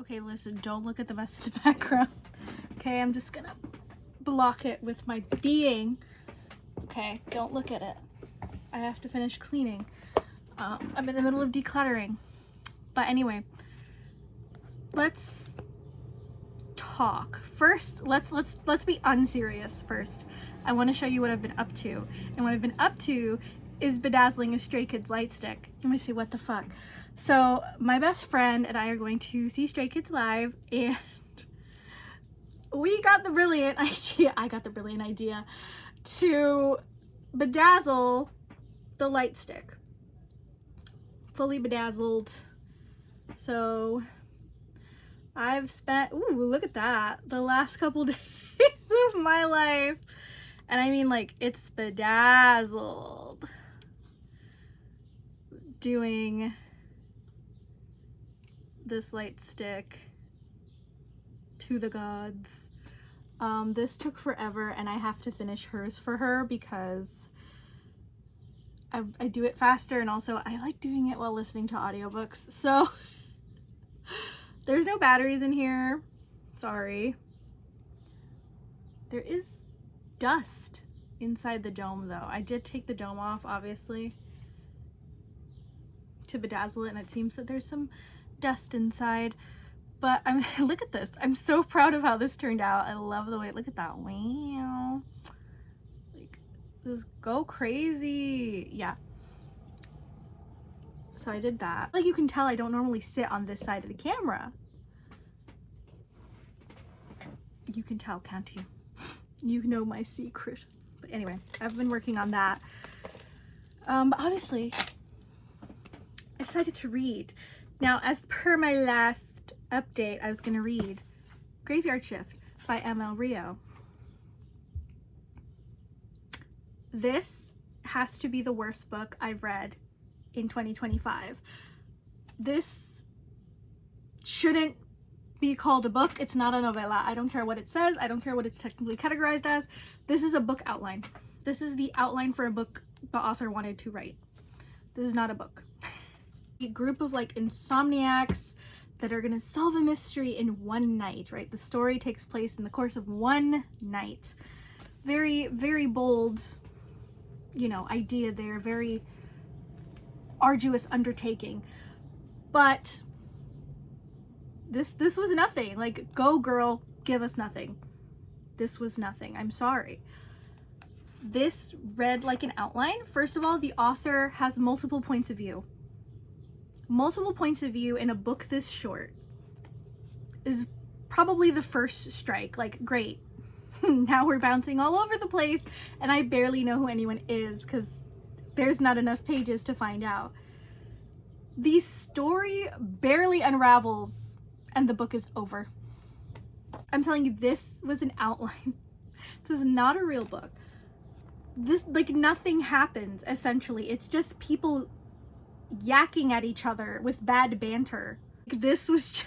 Okay, listen, don't look at the mess in the background. Okay, I'm just gonna block it with my being. Okay, don't look at it. I have to finish cleaning. I'm in the middle of decluttering. But anyway, let's talk. First, let's be unserious first. I want to show you what I've been up to. And what I've been up to is bedazzling a Stray Kids light stick. You might say, what the fuck? So my best friend and I are going to see Stray Kids live, and we got the brilliant idea, I got the brilliant idea to bedazzle the light stick. Fully bedazzled. So I've spent, ooh, look at that, the last couple days of my life, and I mean like it's bedazzled, doing this light stick to the gods. This took forever, and I have to finish hers for her because I do it faster, and also I like doing it while listening to audiobooks. So there's no batteries in here. Sorry. There is dust inside the dome though. I did take the dome off, obviously, to bedazzle it, and it seems that there's some dust inside. But look at this. I'm so proud of how this turned out. I love the way, look at that. Wow. Like, just go crazy. Yeah. So I did that. Like you can tell, I don't normally sit on this side of the camera. You can tell, can't you? You know my secret. But anyway, I've been working on that. But obviously, I decided to read. Now, as per my last update, I was going to read Graveyard Shift by M.L Rio. This has to be the worst book I've read in 2025. This shouldn't be called a book. It's not a novella. I don't care what it says. I don't care what it's technically categorized as. This is a book outline. This is the outline for a book the author wanted to write. This is not a book. A group of like insomniacs that are gonna solve a mystery in one night, right? The story takes place in the course of one night. Very, very bold, you know, idea there. Very arduous undertaking. But this was nothing. Like, go girl, give us nothing. This was nothing. I'm sorry. This read like an outline. First of all, the author has multiple points of view. Multiple points of view in a book this short is probably the first strike. Like, great. Now we're bouncing all over the place, and I barely know who anyone is because there's not enough pages to find out. The story barely unravels, and the book is over. I'm telling you, this was an outline. This is not a real book. This, like, nothing happens, essentially. It's just people yakking at each other with bad banter. This was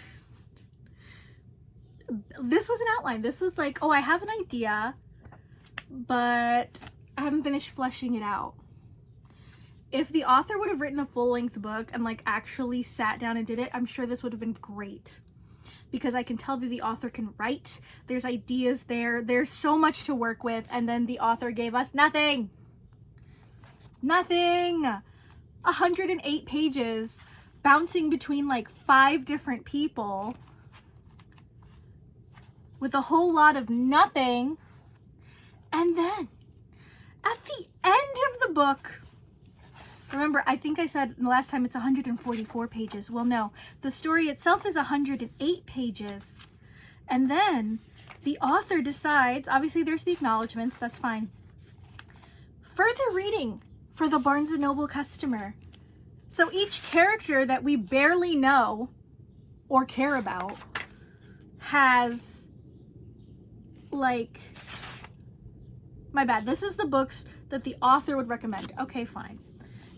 an outline. This was like, oh, I have an idea, but I haven't finished fleshing it out. If the author would have written a full-length book and like actually sat down and did it, I'm sure this would have been great, because I can tell that the author can write. There's ideas there. There's so much to work with, and then the author gave us nothing. Nothing. 108 pages bouncing between like 5 different people with a whole lot of nothing. And then at the end of the book, remember, I think I said the last time it's 144 pages. Well, no, the story itself is 108 pages. And then the author decides, obviously there's the acknowledgements, that's fine. Further reading for the Barnes & Noble customer. So each character that we barely know or care about has, like, my bad, this is the books that the author would recommend. Okay, fine.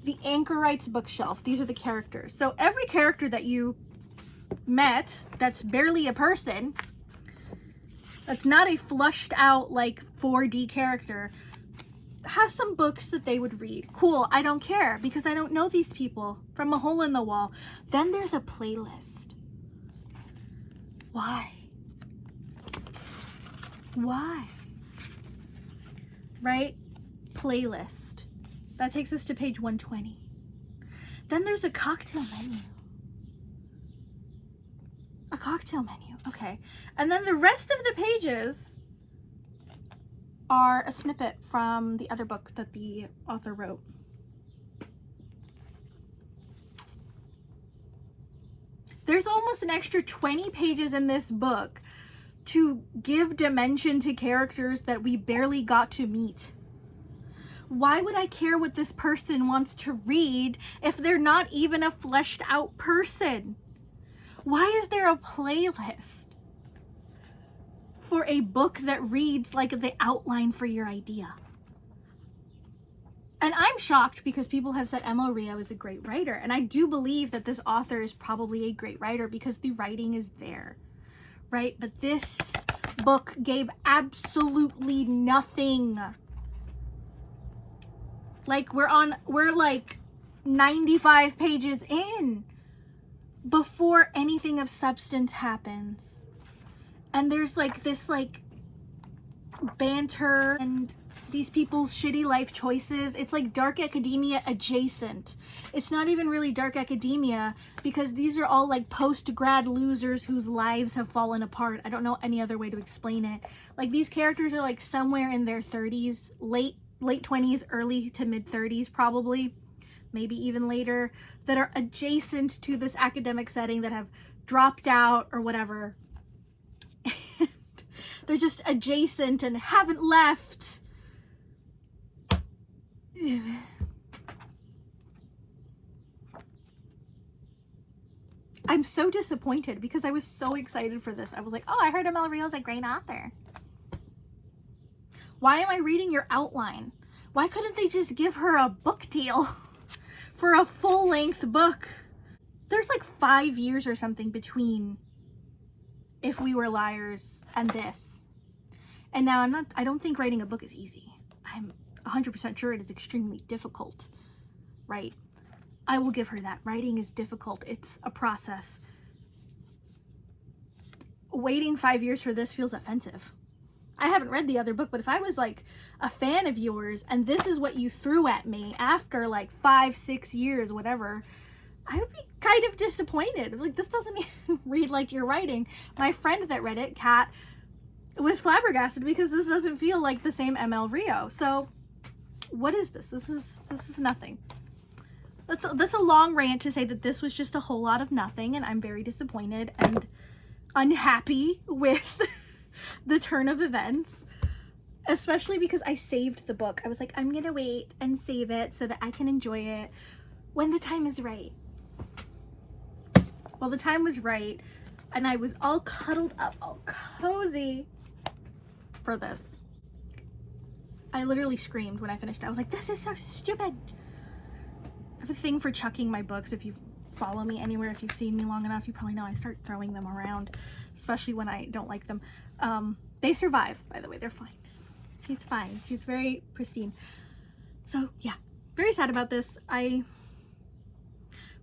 The Anchorites bookshelf. These are the characters. So every character that you met that's barely a person, that's not a flushed out like 4D character, has some books that they would read. Cool, I don't care because I don't know these people from a hole in the wall. Then there's a playlist. Why? Why? Right? Playlist. That takes us to page 120. Then there's a cocktail menu. A cocktail menu, okay. And then the rest of the pages are a snippet from the other book that the author wrote. There's almost an extra 20 pages in this book to give dimension to characters that we barely got to meet. Why would I care what this person wants to read if they're not even a fleshed out person? Why is there a playlist for a book that reads like the outline for your idea? And I'm shocked because people have said M.L Rio is a great writer. And I do believe that this author is probably a great writer because the writing is there, right? But this book gave absolutely nothing. Like we're like 95 pages in before anything of substance happens. And there's like this like banter and these people's shitty life choices. It's like dark academia adjacent. It's not even really dark academia because these are all like post-grad losers whose lives have fallen apart. I don't know any other way to explain it. Like these characters are like somewhere in their 30s, late 20s, early to mid 30s probably, maybe even later, that are adjacent to this academic setting, that have dropped out or whatever. And they're just adjacent and haven't left. I'm so disappointed because I was so excited for this. I was like, oh, I heard M.L Rio is a great author. Why am I reading your outline? Why couldn't they just give her a book deal for a full-length book? There's like 5 years or something between If We Were Liars and this. And now I don't think writing a book is easy. I'm 100% sure it is extremely difficult, right? I will give her that. Writing is difficult. It's a process. Waiting 5 years for this feels offensive. I haven't read the other book, but if I was like a fan of yours and this is what you threw at me after like 5-6 years, whatever, I would be kind of disappointed. Like, this doesn't even read like you're writing. My friend that read it, Kat, was flabbergasted because this doesn't feel like the same M.L Rio. So what is this? This is nothing. That's a long rant to say that this was just a whole lot of nothing, and I'm very disappointed and unhappy with the turn of events, especially because I saved the book. I was like, I'm gonna wait and save it so that I can enjoy it when the time is right. Well, the time was right, and I was all cuddled up, all cozy for this. I literally screamed when I finished. I was like, this is so stupid. I have a thing for chucking my books. If you follow me anywhere, if you've seen me long enough, you probably know I start throwing them around, especially when I don't like them. They survive, by the way. They're fine. She's fine. She's very pristine. So yeah, very sad about this. I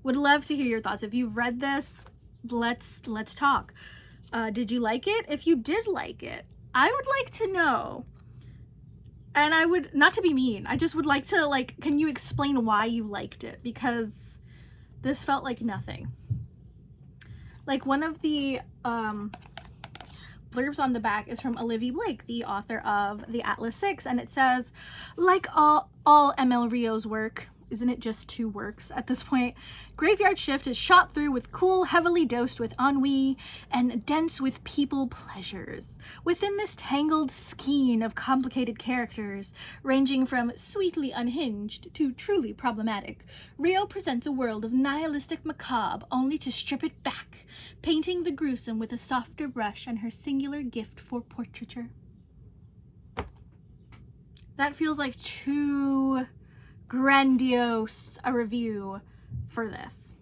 would love to hear your thoughts. If you've read this, let's talk. Did you like it? If you did like it, I would like to know. And I would, not to be mean, I just would like to, like, can you explain why you liked it? Because this felt like nothing. Like, one of the blurbs on the back is from Olivia Blake, the author of The Atlas Six, and it says, like all M.L Rio's work, isn't it just 2 works at this point? Graveyard Shift is shot through with cool, heavily dosed with ennui, and dense with people pleasures. Within this tangled skein of complicated characters, ranging from sweetly unhinged to truly problematic, Rio presents a world of nihilistic macabre only to strip it back, painting the gruesome with a softer brush and her singular gift for portraiture. That feels like too grandiose a review for this.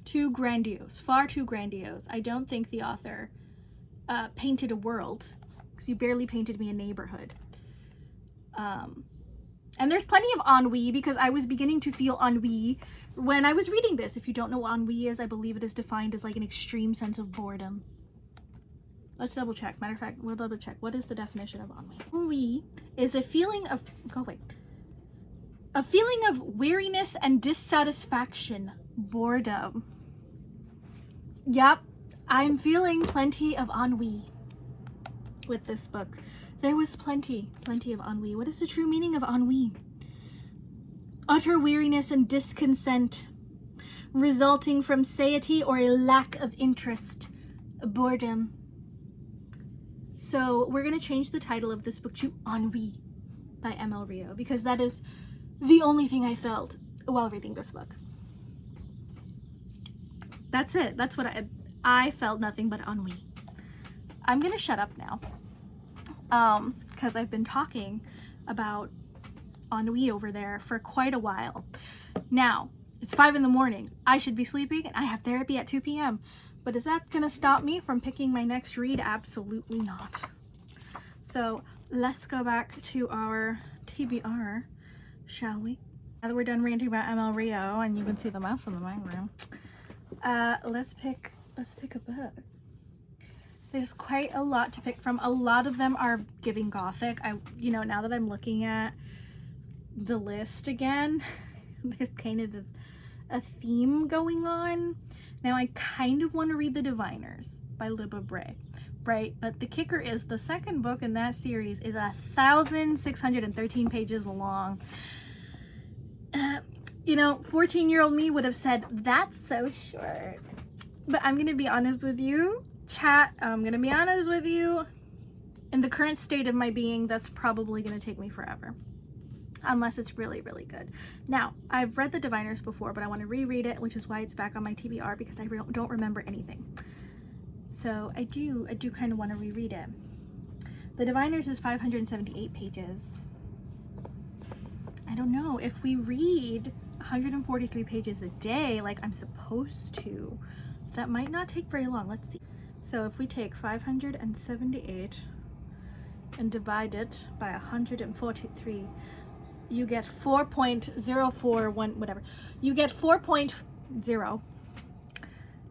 Too grandiose, far too grandiose. I don't think the author painted a world, because you barely painted me a neighborhood. And there's plenty of ennui because I was beginning to feel ennui when I was reading this. If you don't know what ennui is, I believe it is defined as like an extreme sense of boredom. Let's double check. Matter of fact, we'll double check. What is the definition of ennui? Ennui is a feeling of, go away. A feeling of weariness and dissatisfaction, boredom. Yep, I'm feeling plenty of ennui with this book. There was plenty of ennui. What is the true meaning of ennui? Utter weariness and discontent resulting from satiety or a lack of interest, boredom. So we're going to change the title of this book to Ennui by M.L Rio because that is the only thing I felt while reading this book. That's it. That's what I felt, nothing but ennui. I'm going to shut up now. Because I've been talking about ennui over there for quite a while. Now, it's 5 in the morning. I should be sleeping and I have therapy at 2 p.m. But is that gonna stop me from picking my next read? Absolutely not. So let's go back to our TBR, shall we? Now that we're done ranting about M.L Rio and you can see the mouse in the background, let's pick a book. There's quite a lot to pick from. A lot of them are giving gothic. Now that I'm looking at the list again, there's kind of a theme going on. Now I kind of want to read The Diviners by Libba Bray. But the kicker is the second book in that series is 1,613 pages long. 14-year-old me would have said, that's so short. But I'm going to be honest with you. Chat, I'm gonna be honest with you, in the current state of my being, that's probably gonna take me forever unless it's really, really good. Now, I've read The Diviners before, but I want to reread it, which is why it's back on my TBR, because I don't remember anything. So I do kind of want to reread it. The Diviners is 578 pages. I don't know if we read 143 pages a day like I'm supposed to, that might not take very long. Let's see. So if we take 578 and divide it by 143, you get 4.041, whatever. You get 4.0.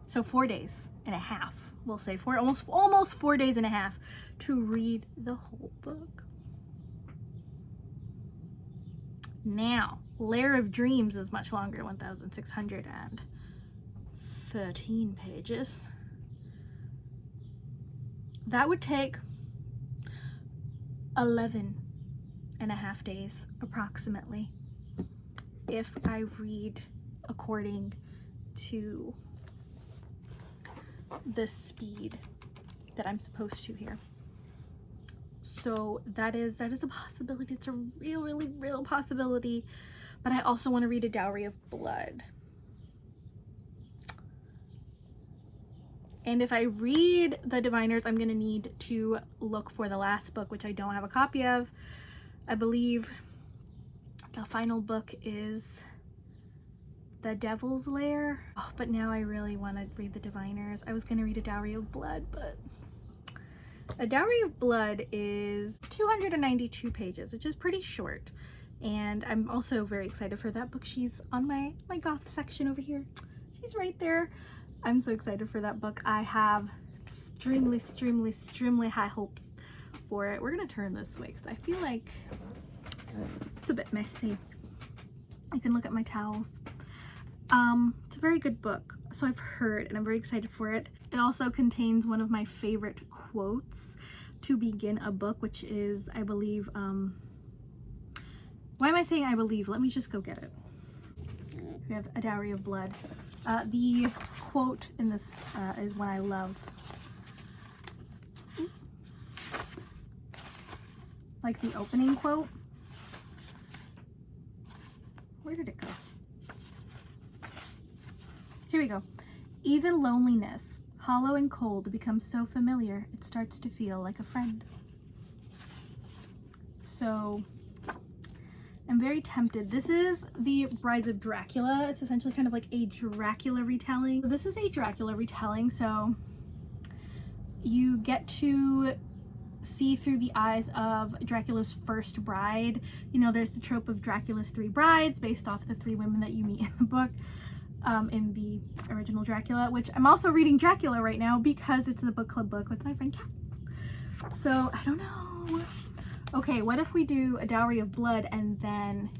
So 4 days and a half, we'll say, almost 4 days and a half to read the whole book. Now, Lair of Dreams is much longer, 1,613 pages. That would take 11 and a half days approximately if I read according to the speed that I'm supposed to here. So that is a possibility. It's a real possibility. But I also want to read A Dowry of Blood. And if I read The Diviners, I'm going to need to look for the last book, which I don't have a copy of. I believe the final book is The Devil's Lair. Oh, but now I really want to read The Diviners. I was going to read A Dowry of Blood, but A Dowry of Blood is 292 pages, which is pretty short. And I'm also very excited for that book. She's on my goth section over here. She's right there. I'm so excited for that book. I have extremely high hopes for it. We're gonna turn this way because I feel like it's a bit messy. You can look at my towels. It's a very good book, so I've heard, and I'm very excited for it. It also contains one of my favorite quotes to begin a book, which is, I believe, why am I saying I believe? Let me just go get it. We have A Dowry of Blood. The quote in this is one I love. Like the opening quote. Where did it go? Here we go. Even loneliness, hollow and cold, becomes so familiar, it starts to feel like a friend. So I'm very tempted. This is The Brides of Dracula. It's essentially kind of like a Dracula retelling. This is a Dracula retelling, so you get to see through the eyes of Dracula's first bride. You know, there's the trope of Dracula's 3 brides based off the 3 women that you meet in the book, in the original Dracula, which I'm also reading Dracula right now because it's the book club book with my friend Kat. So I don't know. Okay, what if we do A Dowry of Blood and then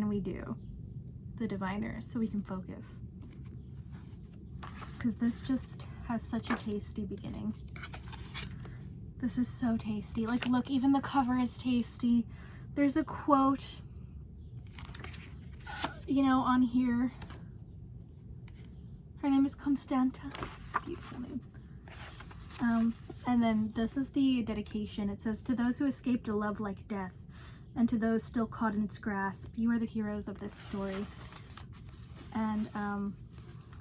we do The Diviners so we can focus? Because this just has such a tasty beginning. This is so tasty. Like, look, even the cover is tasty. There's a quote, you know, on here. Her name is Constanta. Beautiful name. And then this is the dedication. It says, "To those who escaped a love like death, and to those still caught in its grasp, you are the heroes of this story." And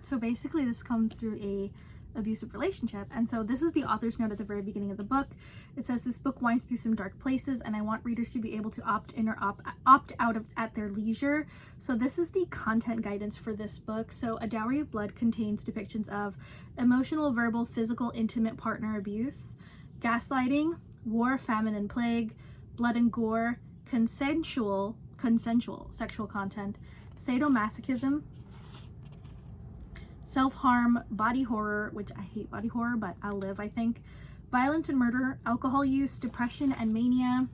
so basically this comes through a abusive relationship. And so this is the author's note at the very beginning of the book. It says, "This book winds through some dark places, and I want readers to be able to opt in or opt out of at their leisure." So this is the content guidance for this book. So A Dowry of Blood contains depictions of emotional, verbal, physical, intimate partner abuse, gaslighting, war, famine, and plague, blood and gore, consensual sexual content, sadomasochism, self-harm, body horror, which I hate body horror, but I'll live, I think, violence and murder, alcohol use, depression, and mania.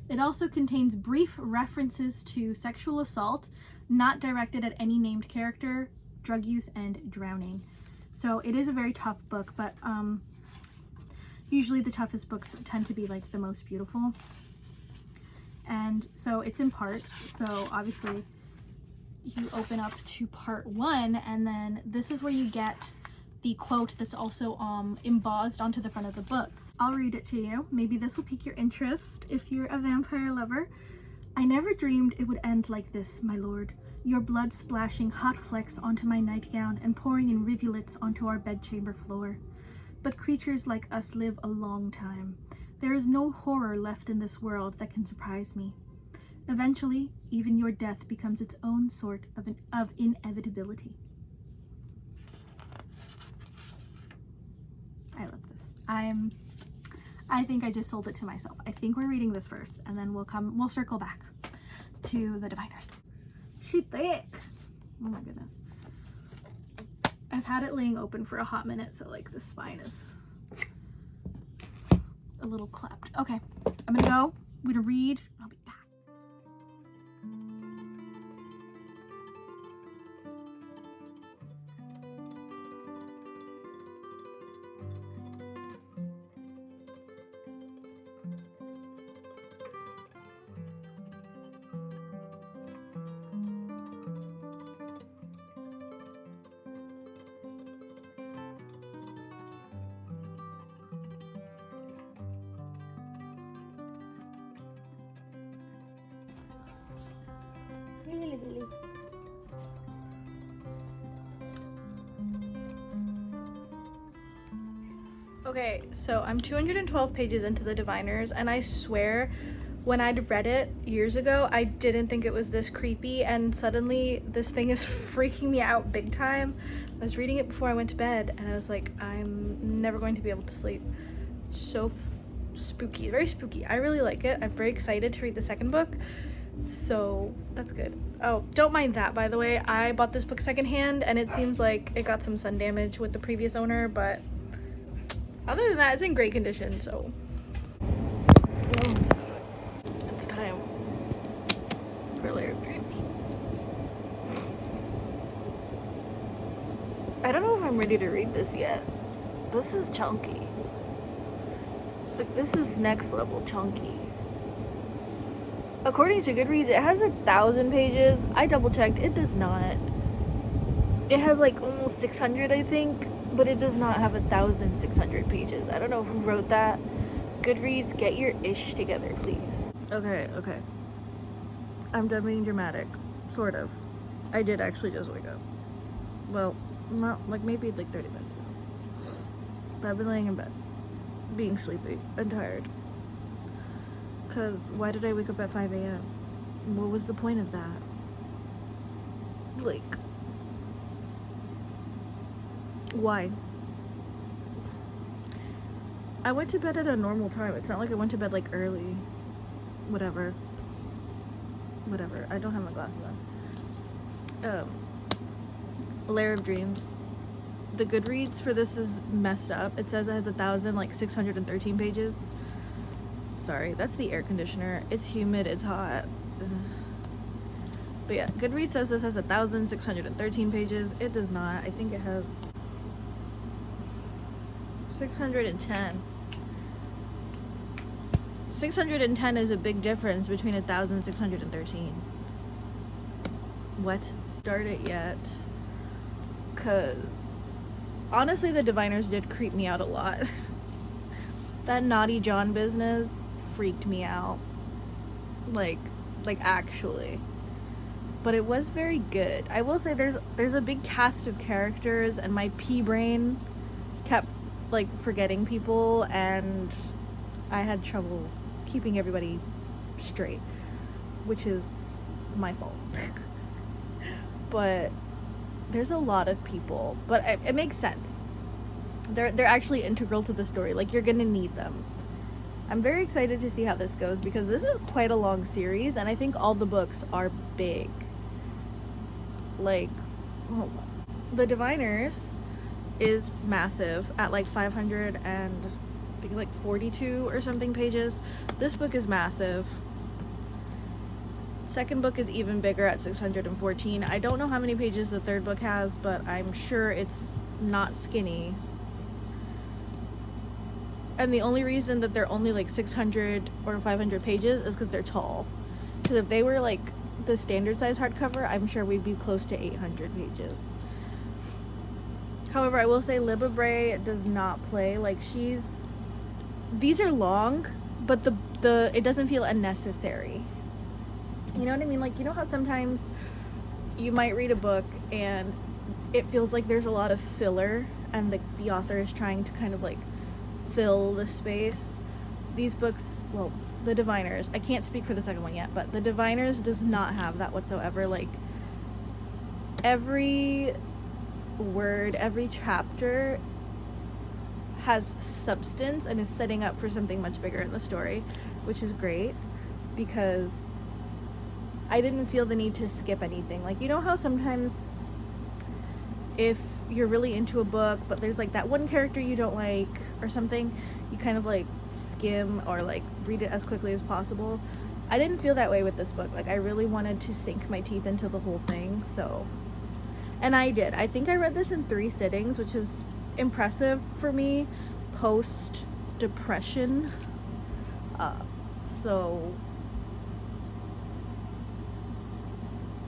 It also contains brief references to sexual assault, not directed at any named character, drug use, and drowning. So it is a very tough book, but usually the toughest books tend to be like the most beautiful. And so it's in parts. So obviously you open up to part 1, and then this is where you get the quote that's also embossed onto the front of the book. I'll read it to you. Maybe this will pique your interest if you're a vampire lover. "I never dreamed it would end like this, my lord. Your blood splashing hot flecks onto my nightgown and pouring in rivulets onto our bedchamber floor. But creatures like us live a long time. There is no horror left in this world that can surprise me. Eventually, even your death becomes its own sort of inevitability." I love this. I think I just sold it to myself. I think we're reading this first, and then we'll circle back to The Diviners. She's thick. Oh my goodness. I've had it laying open for a hot minute, so like the spine is a little clapped. Okay, I'm gonna go. I'm gonna read. I'll be back. Okay, so I'm 212 pages into The Diviners, and I swear when I'd read it years ago, I didn't think it was this creepy, and suddenly this thing is freaking me out big time. I was reading it before I went to bed, and I was like, I'm never going to be able to sleep. So spooky, very spooky. I really like it. I'm very excited to read the second book, so that's good. Oh, don't mind that, by the way. I bought this book secondhand, and it seems like it got some sun damage with the previous owner, but other than that, it's in great condition, so. It's time for Lair. I don't know if I'm ready to read this yet. This is chunky. Like, this is next level chunky. According to Goodreads, it has 1,000 pages. I double checked, it does not. It has like almost 600, I think, but it does not have 1,600 pages. I don't know who wrote that. Goodreads, get your ish together, please. Okay. I'm done being dramatic. Sort of. I did actually just wake up. Well, not like maybe like 30 minutes ago. But I've been laying in bed, being sleepy and tired. Because why did I wake up at 5 a.m.? What was the point of that? Like, why? I went to bed at a normal time. It's not like I went to bed like early. Whatever. I don't have my glasses on. Lair of Dreams. The Goodreads for this is messed up. It says it has 1,613 pages. Sorry, that's the air conditioner. It's humid, it's hot. Ugh. But yeah, Goodreads says this has 1,613 pages. It does not. I think it has 610. 610 is a big difference between 1,613. What? Start it yet? Cause honestly, the diviners did creep me out a lot. That Naughty John business freaked me out. Like actually. But it was very good. I will say there's a big cast of characters, and my pea brain kept like forgetting people, and I had trouble keeping everybody straight, which is my fault. But there's a lot of people, but it makes sense. They're actually integral to the story. Like, you're gonna need them. I'm very excited to see how this goes, because this is quite a long series, and I think all the books are big. Like, oh, the Diviners is massive at like 500 and I think like 42 or something pages. This book is massive. Second book is even bigger at 614. I don't know how many pages the third book has, but I'm sure it's not skinny. And the only reason that they're only like 600 or 500 pages is because they're tall. Because if they were like the standard size hardcover, I'm sure we'd be close to 800 pages. However, I will say Libba Bray does not play. Like, these are long, but it doesn't feel unnecessary. You know what I mean? Like, you know how sometimes you might read a book and it feels like there's a lot of filler and the author is trying to kind of like fill the space. These books, well, the Diviners, I can't speak for the second one yet, but the Diviners does not have that whatsoever. Like, every word, every chapter has substance and is setting up for something much bigger in the story, which is great, because I didn't feel the need to skip anything. Like, you know how sometimes if you're really into a book but there's like that one character you don't like or something, you kind of like skim or like read it as quickly as possible. I didn't feel that way with this book. Like, I really wanted to sink my teeth into the whole thing, so, and I did. I think I read this in 3 sittings, which is impressive for me post depression. So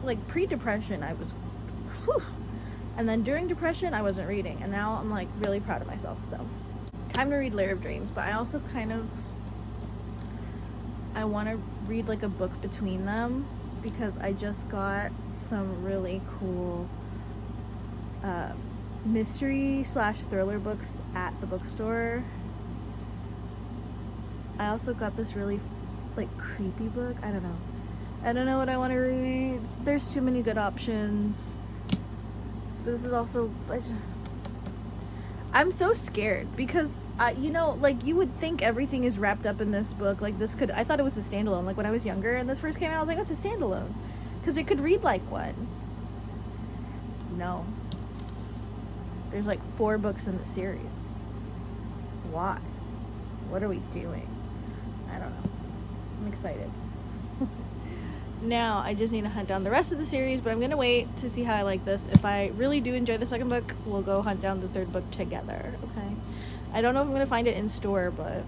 like pre-depression I was whew, and then during depression I wasn't reading, and now I'm like really proud of myself. So time to read Lair of Dreams, but I also I want to read like a book between them, because I just got some really cool mystery / thriller books at the bookstore. I also got this really like creepy book. I don't know what I want to read. There's too many good options. This is also, I'm so scared because you know, like, you would think everything is wrapped up in this book. Like, I thought it was a standalone. Like, when I was younger and this first came out, I was like, oh, it's a standalone, because it could read like one. No, there's like 4 books in the series. Why? What are we doing? I don't know. I'm excited. Now I just need to hunt down the rest of the series, but I'm gonna wait to see how I like this. If I really do enjoy the second book, we'll go hunt down the third book together. Okay, I don't know if I'm gonna find it in store, but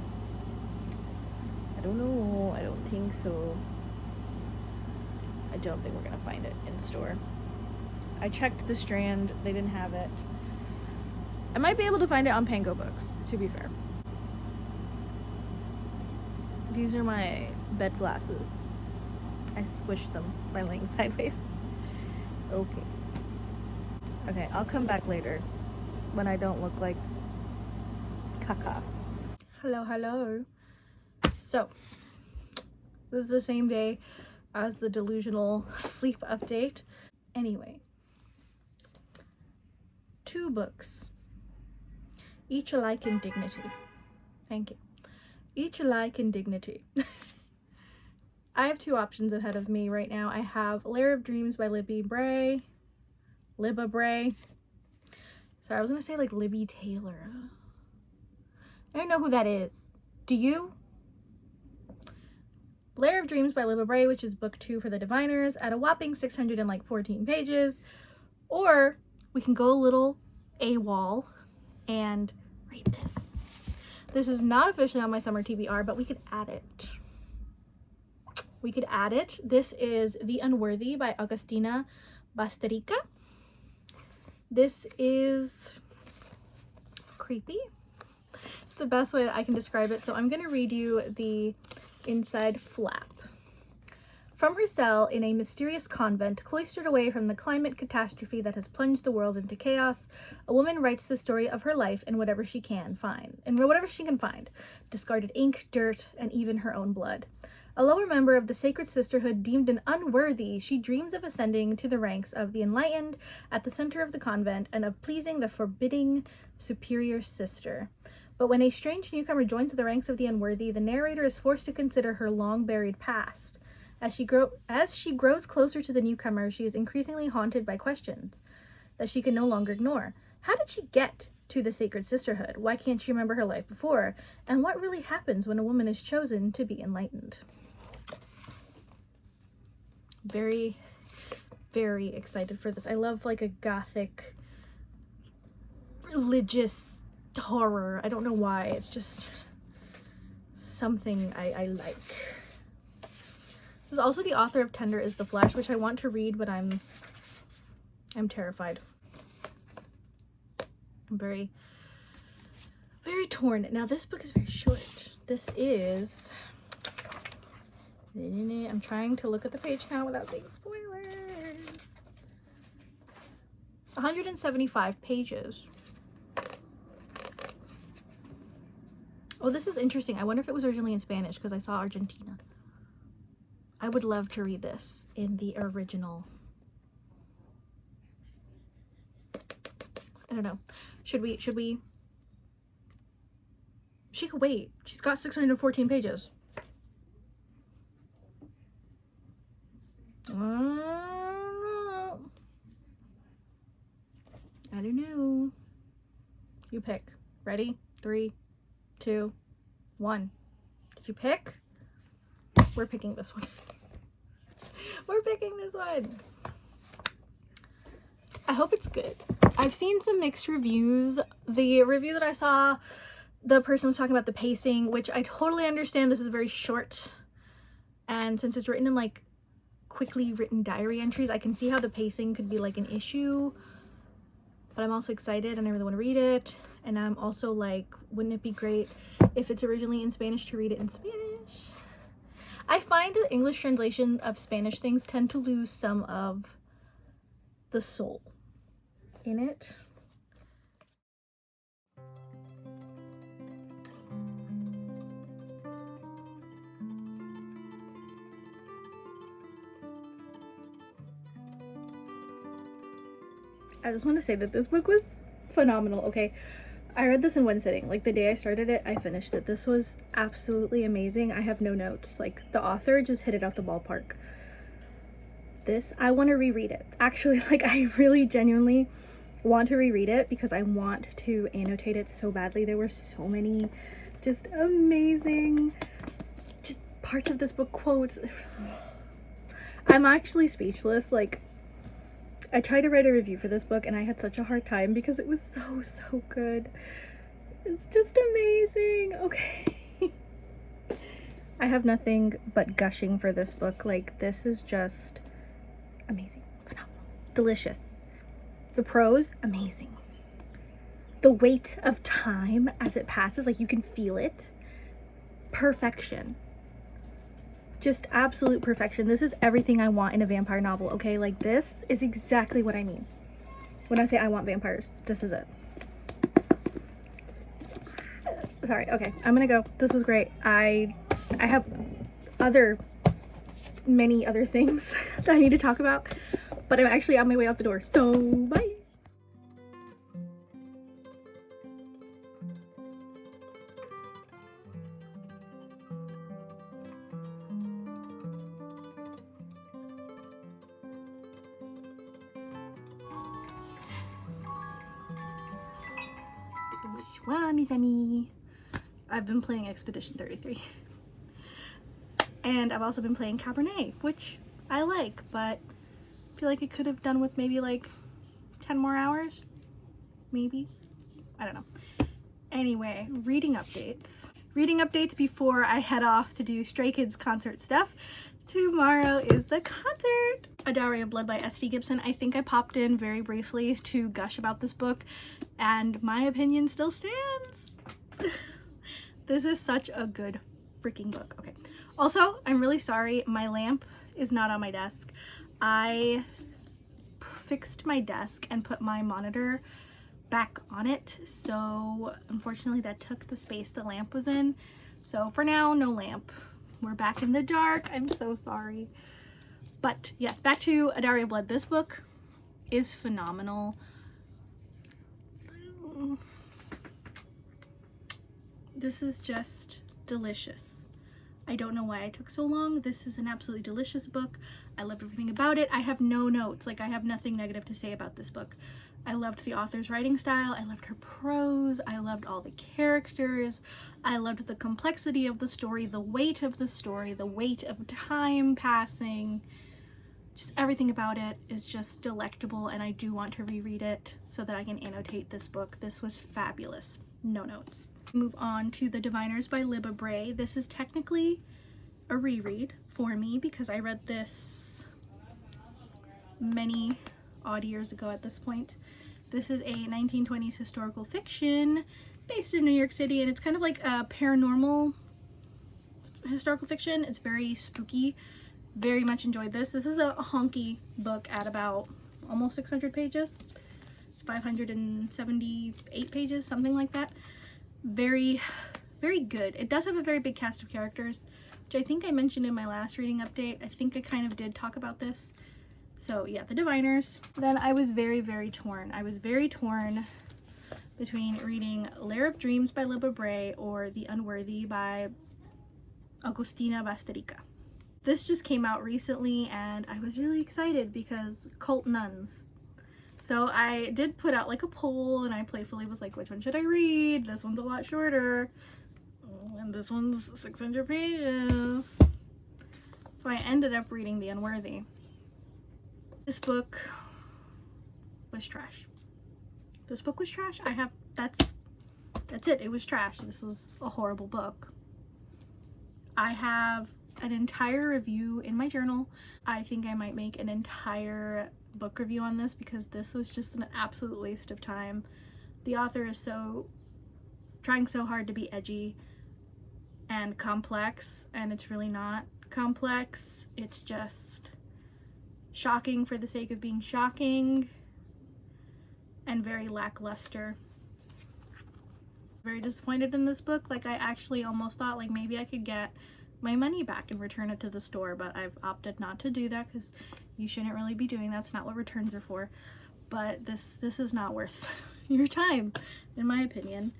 I don't know. I don't think so. I don't think we're gonna find it in store. I checked the Strand, they didn't have it. I might be able to find it on Pango Books, to be fair. These are my bed glasses. I squished them by laying sideways. Okay, I'll come back later when I don't look like caca. Hello. So, this is the same day as the delusional sleep update. Anyway, 2 books, each alike in dignity. Thank you. Each alike in dignity. I have two options ahead of me right now. I have Lair of Dreams by Libba Bray. Sorry, I was gonna say like Libby Taylor. I don't know who that is. Do you? Lair of Dreams by Libba Bray, which is book 2 for the Diviners, at a whopping 614 pages. Or we can go a little AWOL and read this. This is not officially on my summer TBR, but we could add it. This is The Unworthy by Augustine Bazterica. This is creepy. It's the best way that I can describe it. So I'm going to read you the inside flap. From her cell in a mysterious convent, cloistered away from the climate catastrophe that has plunged the world into chaos, a woman writes the story of her life in whatever she can find. Discarded ink, dirt, and even her own blood. A lower member of the sacred sisterhood deemed an unworthy, she dreams of ascending to the ranks of the enlightened at the center of the convent and of pleasing the forbidding superior sister. But when a strange newcomer joins the ranks of the unworthy, the narrator is forced to consider her long-buried past. As she grows closer to the newcomer, she is increasingly haunted by questions that she can no longer ignore. How did she get to the sacred sisterhood? Why can't she remember her life before? And what really happens when a woman is chosen to be enlightened? Very, very excited for this. I love like a gothic, religious horror. I don't know why. It's just something I like. This is also the author of Tender is the Flesh, which I want to read, but I'm terrified. I'm very, very torn. Now this book is very short. This is, I'm trying to look at the page count without saying spoilers. 175 pages. Oh, this is interesting. I wonder if it was originally in Spanish because I saw Argentina. I would love to read this in the original. I don't know. Should we? She could wait. She's got 614 pages. I don't know. You pick. Ready? 3, 2, 1. Did you pick? We're picking this one. We're picking this one. I hope it's good. I've seen some mixed reviews. The review that I saw, the person was talking about the pacing, which I totally understand. This is very short. And since it's written in like quickly written diary entries, I can see how the pacing could be like an issue. But I'm also excited and I really want to read it. And I'm also like, wouldn't it be great if it's originally in Spanish to read it in Spanish? I find the English translation of Spanish things tend to lose some of the soul in it. I just want to say that this book was phenomenal. Okay, I read this in one sitting. Like the day I started it, I finished it. This was absolutely amazing. I have no notes. Like the author just hit it out the ballpark. This, I want to reread it. Actually, like I really genuinely want to reread it because I want to annotate it so badly. There were so many just amazing just parts of this book, quotes. I'm actually speechless. Like I tried to write a review for this book and I had such a hard time because it was so good. It's just amazing. Okay. I have nothing but gushing for this book. Like this is just amazing, phenomenal, delicious. The prose, amazing. The weight of time as it passes, like you can feel it. Perfection. Just absolute perfection. This is everything I want in a vampire novel, okay? Like this is exactly what I mean. When I say I want vampires, this is it. Sorry, okay, I'm gonna go. This was great. I have many other things that I need to talk about, but I'm actually on my way out the door, so bye. Bonsoir, mes amis. I've been playing Expedition 33. And I've also been playing Cabernet, which I like, but I feel like it could have done with maybe like 10 more hours. Maybe. I don't know. Anyway, reading updates. Reading updates before I head off to do Stray Kids concert stuff. Tomorrow is the concert! A Dowry of Blood by S.D. Gibson. I think I popped in very briefly to gush about this book, and my opinion still stands. This is such a good freaking book. Okay. Also, I'm really sorry, my lamp is not on my desk. I fixed my desk and put my monitor back on it, so unfortunately that took the space the lamp was in. So for now, no lamp. We're back in the dark. I'm so sorry. But yes, back to A Dowry of Blood. This book is phenomenal. This is just delicious. I don't know why I took so long. This is an absolutely delicious book. I loved everything about it. I have no notes. Like, I have nothing negative to say about this book. I loved the author's writing style. I loved her prose. I loved all the characters. I loved the complexity of the story, the weight of the story, the weight of time passing. Just everything about it is just delectable, and I do want to reread it so that I can annotate this book. This was fabulous. No notes. Move on to The Diviners by Libba Bray. This is technically a reread for me because I read this many odd years ago at this point. This is a 1920s historical fiction based in New York City, and it's kind of like a paranormal historical fiction. It's very spooky. Very much enjoyed this. This is a honky book at about almost 600 pages. 578 pages, something like that. Very, very good. It does have a very big cast of characters, which I think I mentioned in my last reading update. I think I kind of did talk about this. So yeah, The Diviners. Then I was very, very torn. I was very torn between reading Lair of Dreams by Libba Bray or The Unworthy by Augustine Bazterica. This just came out recently and I was really excited because cult nuns. So I did put out like a poll and I playfully was like, which one should I read? This one's a lot shorter. And this one's 600 pages. So I ended up reading The Unworthy. This book was trash. This book was trash. That's it. It was trash. This was a horrible book. I have an entire review in my journal. I think I might make an entire book review on this because this was just an absolute waste of time. The author is trying so hard to be edgy and complex, and it's really not complex. It's just shocking for the sake of being shocking and very lackluster. Very disappointed in this book. Like, I actually almost thought like maybe I could get my money back and return it to the store, but I've opted not to do that because you shouldn't really be doing that. That's not what returns are for. But this is not worth your time, in my opinion.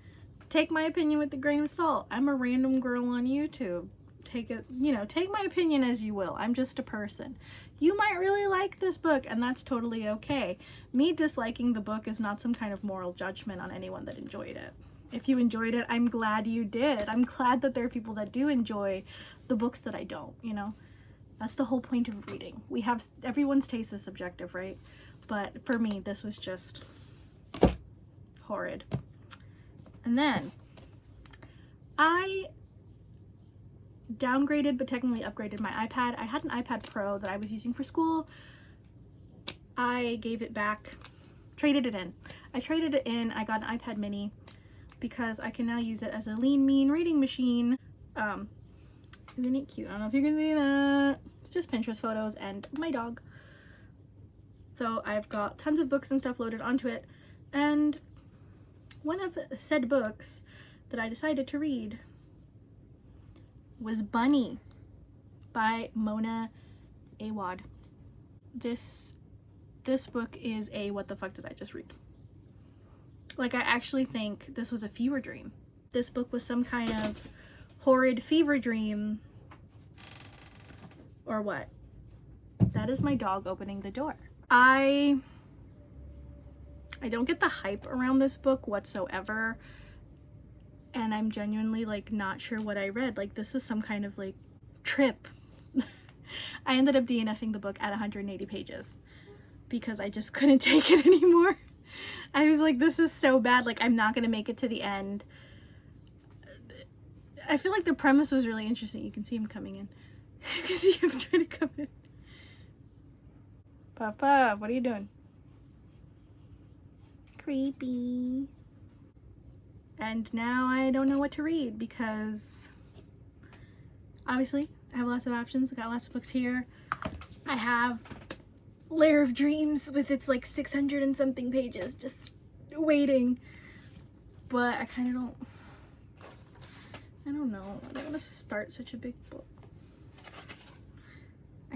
Take my opinion with a grain of salt. I'm a random girl on YouTube. Take it, you know, take my opinion as you will. I'm just a person. You might really like this book, and that's totally okay. Me disliking the book is not some kind of moral judgment on anyone that enjoyed it. If you enjoyed it, I'm glad you did. I'm glad that there are people that do enjoy the books that I don't, you know? That's the whole point of reading. Everyone's taste is subjective, right? But for me, this was just horrid. And then I downgraded but technically upgraded my iPad. I had an iPad Pro that I was using for school. I gave it back, traded it in. I traded it in. I got an iPad mini because I can now use it as a lean, mean reading machine. Isn't it cute? I don't know if you can see that. It's just Pinterest photos and my dog. So I've got tons of books and stuff loaded onto it. And one of the said books that I decided to read was Bunny by Mona Awad. This book is a what the fuck did I just read? Like, I actually think this was a fever dream. This book was some kind of horrid fever dream. Or what? That is my dog opening the door. I don't get the hype around this book whatsoever. and I'm genuinely like not sure what I read. Like this is some kind of like trip. I ended up DNFing the book at 180 pages because I just couldn't take it anymore. I was like, this is so bad, like I'm not gonna make it to the end. I feel like the premise was really interesting. You can see him coming in. You can see him trying to come in. Puff Puff, what are you doing? Creepy. And now I don't know what to read because obviously I have lots of options. I got lots of books here. I have Lair of Dreams with its like 600 and something pages just waiting. But I kind of I don't know. I don't want to start such a big book.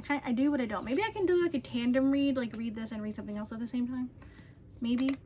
I do, but I don't. Maybe I can do like a tandem read, like read this and read something else at the same time. Maybe.